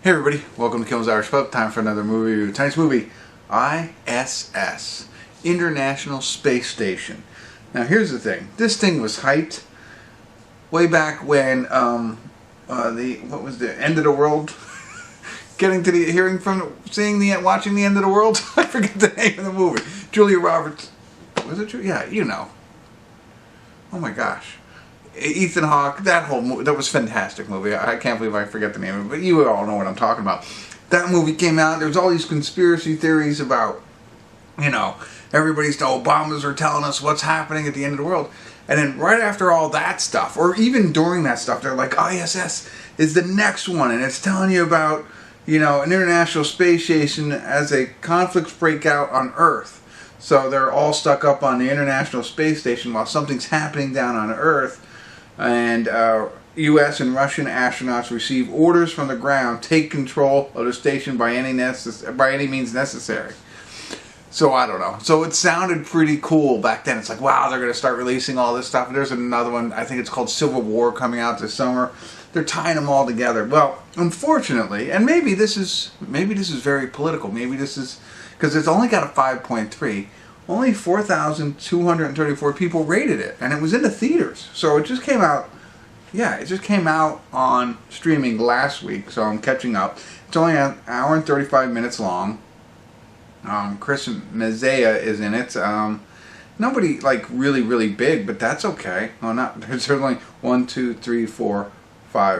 Hey everybody, welcome to Kimmel's Irish Pub. Time for another movie review. Tonight's movie, I.S.S. International Space Station. Now here's the thing. This thing was hyped way back when what was the end of the world? Watching the end of the world? I forget the name of the movie. Julia Roberts. Was it Julia? Yeah, you know. Oh my gosh. Ethan Hawke, that whole movie, that was a fantastic movie. I can't believe I forget the name of it, but you all know what I'm talking about. That movie came out, there was all these conspiracy theories about, Obamas are telling us what's happening at the end of the world. And then right after all that stuff, or even during that stuff, they're like, I.S.S. is the next one, and it's telling you about, an international space station as a conflicts break out on Earth. So they're all stuck up on the International Space Station while something's happening down on Earth. And U.S. and Russian astronauts receive orders from the ground, take control of the station by any means necessary. So I don't know. So it sounded pretty cool back then. It's like, wow, they're going to start releasing all this stuff. There's another one, I think it's called Civil War, coming out this summer. They're tying them all together. Well, unfortunately, and maybe this is very political. Maybe this is because it's only got a 5.3. Only 4,234 people rated it, and it was in the theaters. So it just came out, it just came out on streaming last week, so I'm catching up. It's only an hour and 35 minutes long. Chris Messina is in it. Nobody, really big, but that's okay. There's only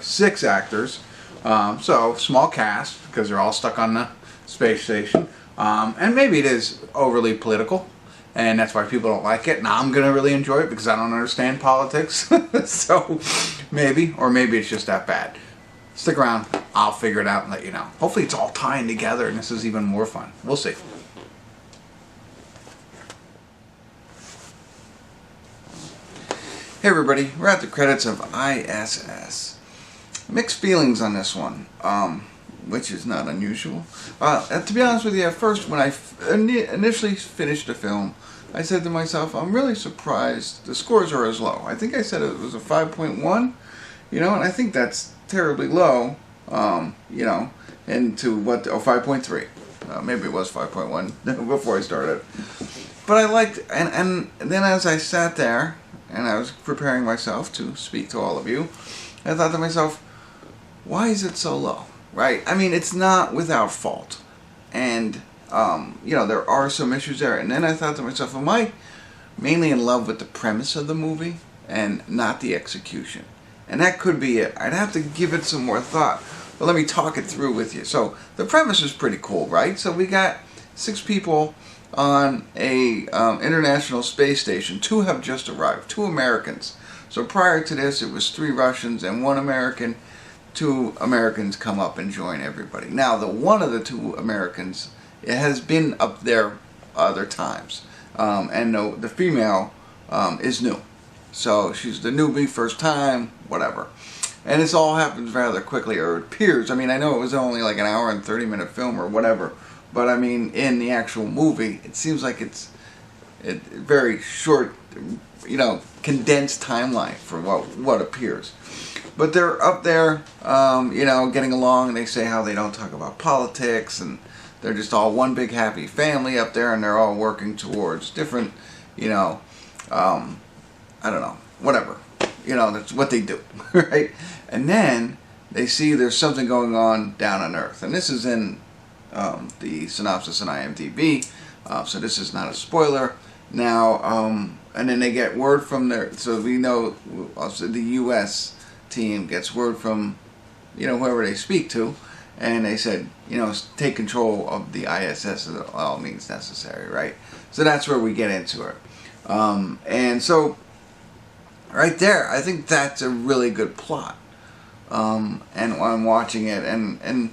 6 actors. So, small cast, because they're all stuck on the space station. And maybe it is overly political, and that's why people don't like it. And I'm going to really enjoy it because I don't understand politics. So maybe it's just that bad. Stick around. I'll figure it out and let you know. Hopefully it's all tying together and this is even more fun. We'll see. Hey everybody, we're at the credits of I.S.S. Mixed feelings on this one. Which is not unusual. To be honest with you, at first when I initially finished the film, I said to myself, I'm really surprised the scores are as low. I think I said it was a 5.1, and I think that's terribly low, and to 5.3. Maybe it was 5.1 before I started. But I liked, and then as I sat there, and I was preparing myself to speak to all of you, I thought to myself, why is it so low? Right? I mean, it's not without fault. And, there are some issues there. And then I thought to myself, am I mainly in love with the premise of the movie and not the execution? And that could be it. I'd have to give it some more thought. But let me talk it through with you. So, the premise is pretty cool, right? So, we got 6 people on a international space station. 2 have just arrived. 2 Americans. So, prior to this, it was 3 Russians and 1 American. 2 Americans come up and join everybody. Now, one of the 2 Americans, it has been up there other times, and the female is new, so she's the newbie, first time, whatever. And this all happens rather quickly, or it appears. I mean, I know it was only like an hour and 30-minute film or whatever, but I mean, in the actual movie, it seems like it's very short, condensed timeline for what appears. But they're up there, getting along, and they say how they don't talk about politics, and they're just all one big happy family up there, and they're all working towards different, I don't know, whatever. That's what they do, right? And then they see there's something going on down on Earth. And this is in the synopsis in IMDb, so this is not a spoiler. Now, and then they get word from so we know, also the U.S. team gets word from, whoever they speak to, and they said, take control of the I.S.S. at all means necessary, right? So that's where we get into it. And so, right there, I think that's a really good plot. And I'm watching it, and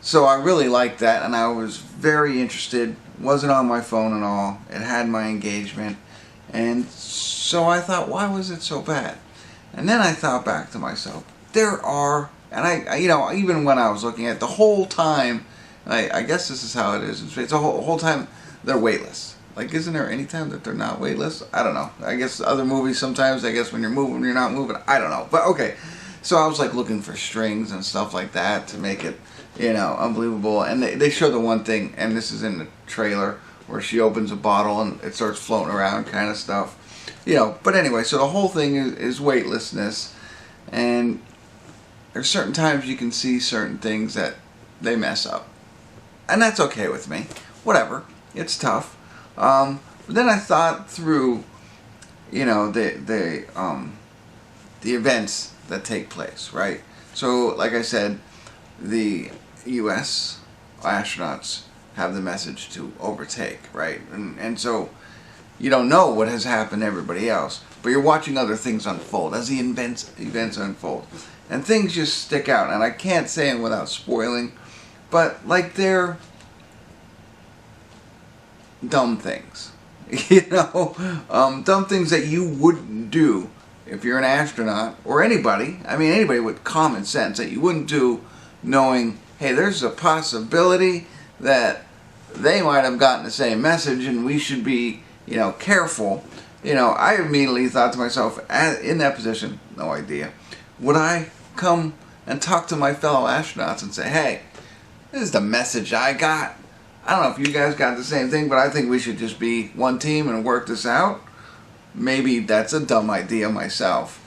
so I really liked that, and I was very interested. Wasn't on my phone at all. It had my engagement, and so I thought, why was it so bad? And then I thought back to myself, there are, and I even when I was looking at it, the whole time, I guess this is how it is in space, the whole time they're weightless. Like, isn't there any time that they're not weightless? I don't know. I guess other movies sometimes, when you're moving, you're not moving. I don't know. But okay. So I was like looking for strings and stuff like that to make it, you know, unbelievable. And they show the one thing, and this is in the trailer, where she opens a bottle and it starts floating around kind of stuff. You know, but anyway, so the whole thing is weightlessness. And there's certain times you can see certain things that they mess up. And that's okay with me. Whatever. It's tough. But then I thought through, you know, the events that take place, right? So, like I said, the U.S. astronauts have the message to overtake, right? And so you don't know what has happened to everybody else, but you're watching other things unfold as the events unfold. And things just stick out, and I can't say it without spoiling, but like they're dumb things. You know, dumb things that you wouldn't do if you're an astronaut, or anybody, I mean anybody with common sense, that you wouldn't do knowing, hey, there's a possibility that they might have gotten the same message and we should be, you know, careful. You know, I immediately thought to myself, in that position, no idea, would I come and talk to my fellow astronauts and say, hey, this is the message I got. I don't know if you guys got the same thing, but I think we should just be one team and work this out. Maybe that's a dumb idea myself.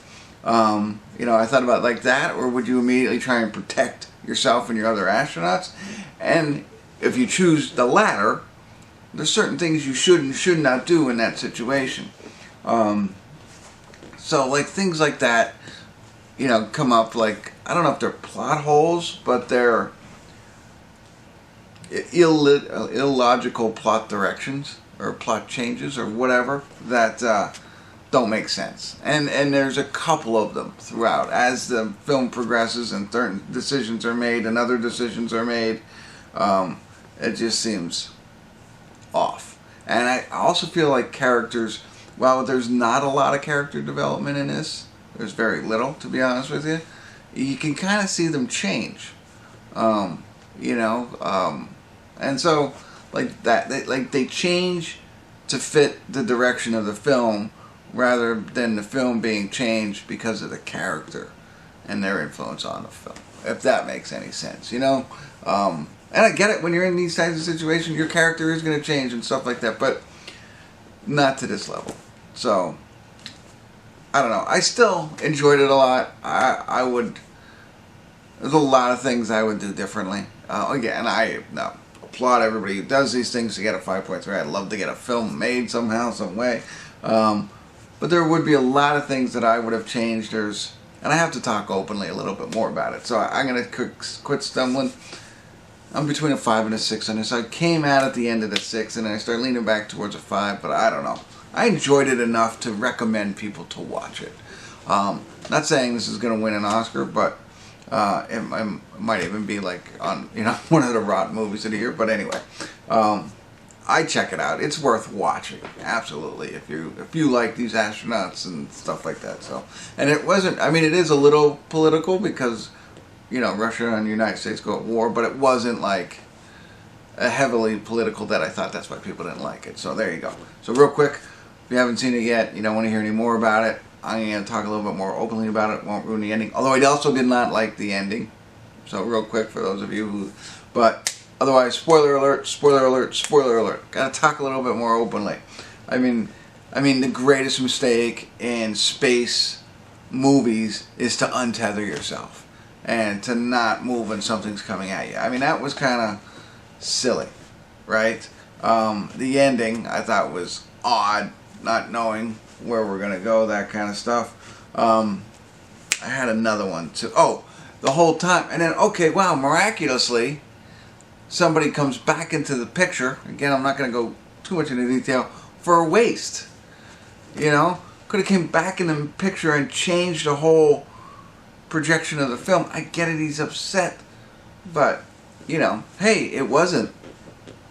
You know, I thought about it like that, or would you immediately try and protect yourself and your other astronauts? And if you choose the latter, there's certain things you should and should not do in that situation. So like things like that, you know, come up. Like, I don't know if they're plot holes, but they're illogical plot directions or plot changes or whatever that don't make sense. And there's a couple of them throughout as the film progresses and certain decisions are made and other decisions are made. It just seems off. And I also feel like characters, while there's not a lot of character development in this, there's very little, to be honest with you, you can kind of see them change. You know, and so like that, they change to fit the direction of the film rather than the film being changed because of the character and their influence on the film, if that makes any sense, you know. And I get it, when you're in these types of situations, your character is going to change and stuff like that, but not to this level. So, I don't know. I still enjoyed it a lot. I would, there's a lot of things I would do differently. Again, I applaud everybody who does these things to get a 5.3. I'd love to get a film made somehow, some way. But there would be a lot of things that I would have changed. And I have to talk openly a little bit more about it. So I'm going to quit stumbling. I'm between a 5 and a 6 on this. I came out at the end of the 6 and I started leaning back towards a 5, but I don't know. I enjoyed it enough to recommend people to watch it. Not saying this is going to win an Oscar, but it might even be like on, you know, one of the rotten movies of the year. But anyway, I check it out. It's worth watching, absolutely. If you like these astronauts and stuff like that. So, and it wasn't. I mean, it is a little political because, you know, Russia and the United States go at war, but it wasn't like a heavily political that I thought that's why people didn't like it. So there you go. So real quick, if you haven't seen it yet, you don't want to hear any more about it, I'm going to talk a little bit more openly about it. Won't ruin the ending. Although I also did not like the ending. So real quick for those of you who... But otherwise, spoiler alert, spoiler alert, spoiler alert. Got to talk a little bit more openly. I mean, the greatest mistake in space movies is to untether yourself and to not move when something's coming at you. I mean, that was kind of silly, right? The ending I thought was odd, not knowing where we're gonna go, that kind of stuff. I had another one too. Oh, the whole time, and then okay, wow, miraculously, somebody comes back into the picture. Again, I'm not gonna go too much into detail for a waste. You know, could have came back in the picture and changed the whole projection of the film. I get it, he's upset, but you know, hey, it wasn't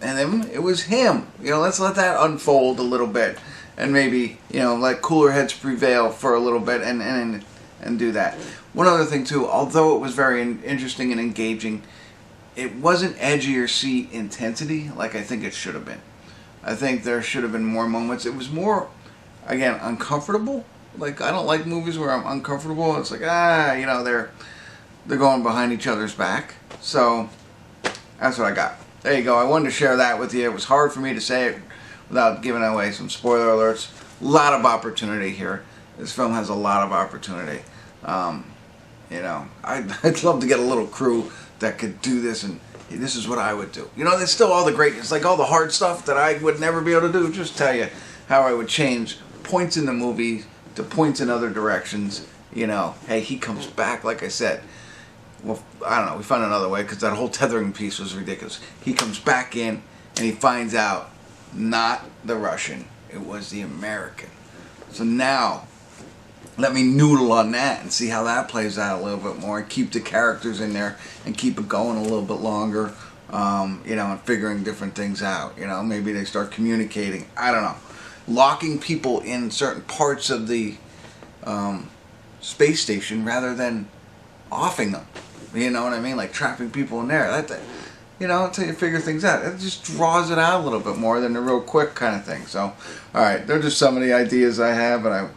and then it was him. You know, let's let that unfold a little bit and maybe, you know, let cooler heads prevail for a little bit and do that. One other thing too, although it was very interesting and engaging, it wasn't edge of your seat intensity like I think it should have been. I think there should have been more moments. It was more, again, uncomfortable, Like, I don't like movies where I'm uncomfortable. It's like, they're going behind each other's back. So that's what I got. There you go. I wanted to share that with you. It was hard for me to say it without giving away some spoiler alerts. A lot of opportunity here. This film has a lot of opportunity. I'd love to get a little crew that could do this, and this is what I would do. There's still all the greatness, like all the hard stuff that I would never be able to do. Just tell you how I would change points in the movie to points in other directions. Hey, he comes back, like I said. Well, I don't know, we found another way, because that whole tethering piece was ridiculous. He comes back in, and he finds out, not the Russian, it was the American. So now, let me noodle on that and see how that plays out a little bit more, and keep the characters in there, and keep it going a little bit longer, and figuring different things out. Maybe they start communicating, I don't know. Locking people in certain parts of the space station rather than offing them. You know what I mean? Like trapping people in there. Until you figure things out. It just draws it out a little bit more than the real quick kind of thing. So, alright, they're just some of the ideas I have, and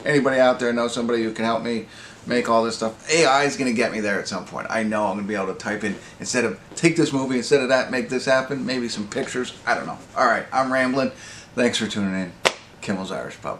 anybody out there knows somebody who can help me make all this stuff. AI is going to get me there at some point. I know I'm going to be able to type in, instead of take this movie, instead of that, make this happen, maybe some pictures. I don't know. Alright, I'm rambling. Thanks for tuning in. Kimmel's Irish Pub.